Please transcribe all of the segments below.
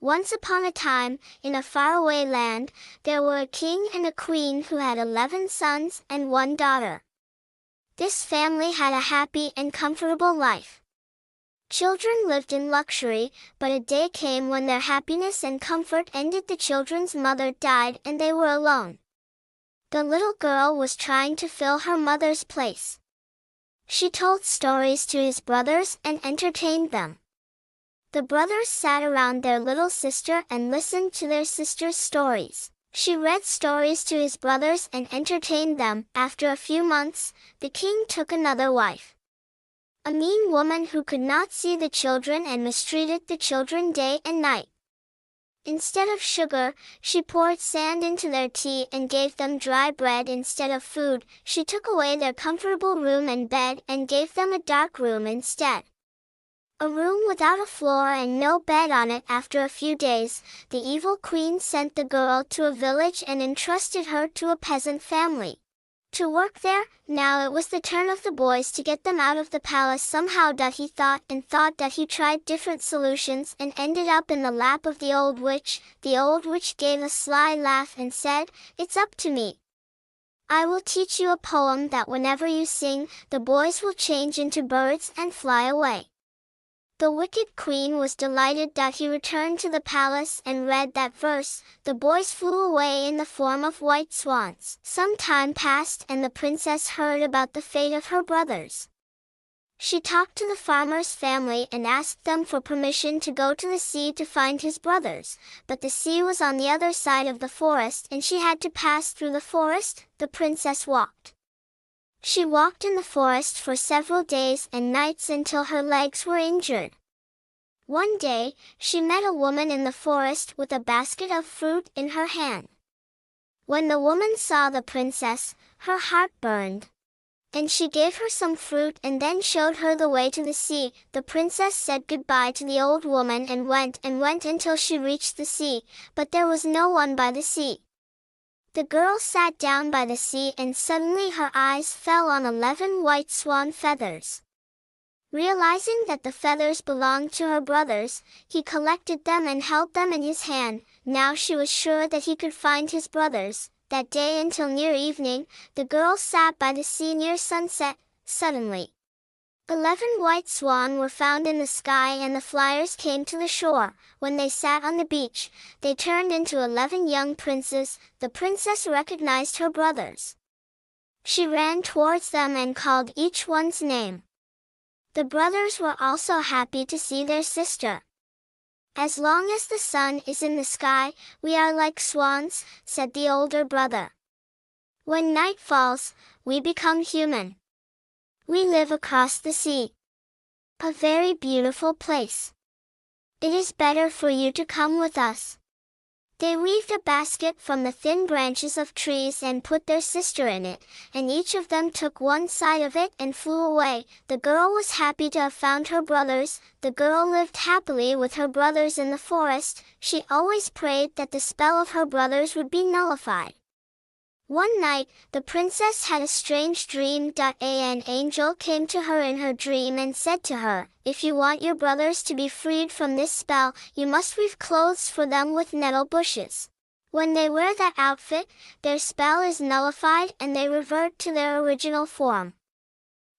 Once upon a time, in a faraway land, there were a king and a queen who had 11 sons and 1 daughter. This family had a happy and comfortable life. Children lived in luxury, but a day came when their happiness and comfort ended. The children's mother died and they were alone. The little girl was trying to fill her mother's place. She told stories to his brothers and entertained them. The brothers sat around their little sister and listened to their sister's stories. She read stories to his brothers and entertained them. After a few months, the king took another wife. A mean woman who could not see the children and mistreated the children day and night. Instead of sugar, she poured sand into their tea and gave them dry bread instead of food. She took away their comfortable room and bed and gave them a dark room instead. A room without a floor and no bed on it. After a few days, the evil queen sent the girl to a village and entrusted her to a peasant family to work there. Now it was the turn of the boys to get them out of the palace somehow. He thought that he tried different solutions and ended up in the lap of the old witch. The old witch gave a sly laugh and said, "It's up to me. I will teach you a poem that whenever you sing, the boys will change into birds and fly away." The wicked queen was delighted. He returned to the palace and read that verse. The boys flew away in the form of white swans. Some time passed and the princess heard about the fate of her brothers. She talked to the farmer's family and asked them for permission to go to the sea to find his brothers, but the sea was on the other side of the forest and she had to pass through the forest. The princess walked. She walked in the forest for several days and nights until her legs were injured. One day, she met a woman in the forest with a basket of fruit in her hand. When the woman saw the princess, her heart burned, and she gave her some fruit and then showed her the way to the sea. The princess said goodbye to the old woman and went until she reached the sea, but there was no one by the sea. The girl sat down by the sea and suddenly her eyes fell on 11 white swan feathers. Realizing that the feathers belonged to her brothers, he collected them and held them in his hand. Now she was sure that he could find his brothers. That day until near evening, the girl sat by the sea near sunset. Suddenly, 11 white swan were found in the sky and the flyers came to the shore. When they sat on the beach, they turned into 11 young princes. The princess recognized her brothers. She ran towards them and called each one's name. The brothers were also happy to see their sister. "As long as the sun is in the sky, we are like swans," said the older brother. "When night falls, we become human. We live across the sea. A very beautiful place. It is better for you to come with us." They weaved a basket from the thin branches of trees and put their sister in it, and each of them took one side of it and flew away. The girl was happy to have found her brothers. The girl lived happily with her brothers in the forest. She always prayed that the spell of her brothers would be nullified. One night, the princess had a strange dream. An angel came to her in her dream and said to her, "If you want your brothers to be freed from this spell, you must weave clothes for them with nettle bushes. When they wear that outfit, their spell is nullified and they revert to their original form.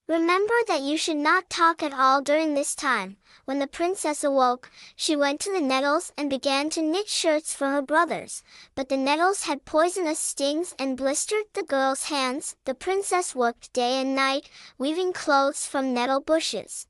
Remember that you should not talk at all during this time." When the princess awoke, she went to the nettles and began to knit shirts for her brothers, but the nettles had poisonous stings and blistered the girl's hands. The princess worked day and night, weaving clothes from nettle bushes.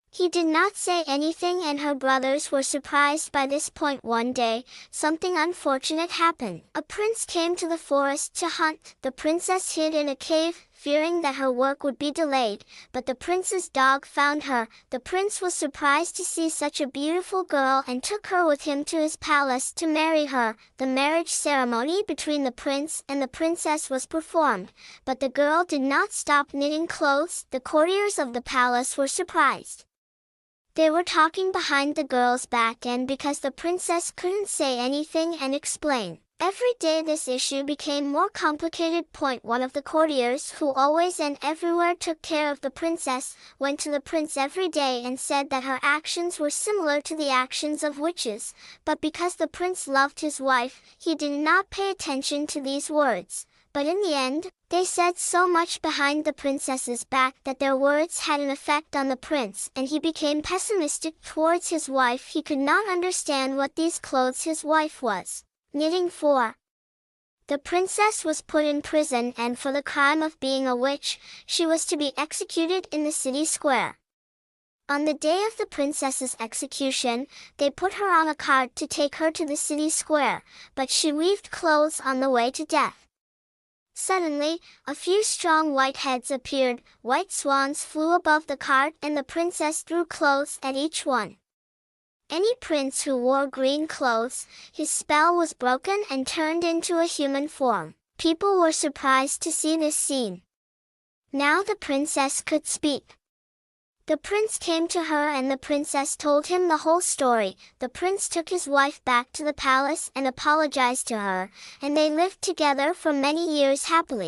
He did not say anything and her brothers were surprised by this point. One day, something unfortunate happened. A prince came to the forest to hunt. The princess hid in a cave, fearing that her work would be delayed, but the prince's dog found her. The prince was surprised to see such a beautiful girl and took her with him to his palace to marry her. The marriage ceremony between the prince and the princess was performed, but the girl did not stop knitting clothes. The courtiers of the palace were surprised. They were talking behind the girl's back, and because the princess couldn't say anything and explain, every day this issue became more complicated. One of the courtiers, who always and everywhere took care of the princess, went to the prince every day and said that her actions were similar to the actions of witches, but because the prince loved his wife, he did not pay attention to these words. But in the end, they said so much behind the princess's back that their words had an effect on the prince, and he became pessimistic towards his wife. He could not understand what these clothes his wife was knitting for. The princess was put in prison, and for the crime of being a witch, she was to be executed in the city square. On the day of the princess's execution, they put her on a cart to take her to the city square, but she weaved clothes on the way to death. Suddenly, a few strong white heads appeared, white swans flew above the cart, and the princess threw clothes at each one. Any prince who wore green clothes, his spell was broken and turned into a human form. People were surprised to see this scene. Now the princess could speak. The prince came to her and the princess told him the whole story. The prince took his wife back to the palace and apologized to her, and they lived together for many years happily.